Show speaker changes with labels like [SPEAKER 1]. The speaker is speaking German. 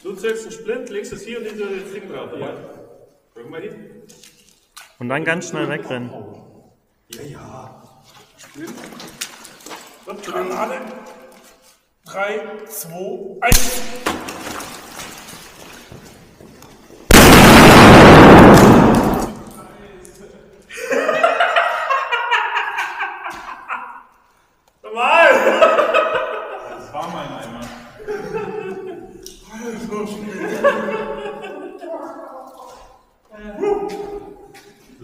[SPEAKER 1] Du zählst einen Splint, legst es hier und hinter das Ding drauf. Ja. Guck mal hin.
[SPEAKER 2] Und dann ganz schnell wegrennen.
[SPEAKER 1] Ja. Splint. Granate. 3, 2, 1.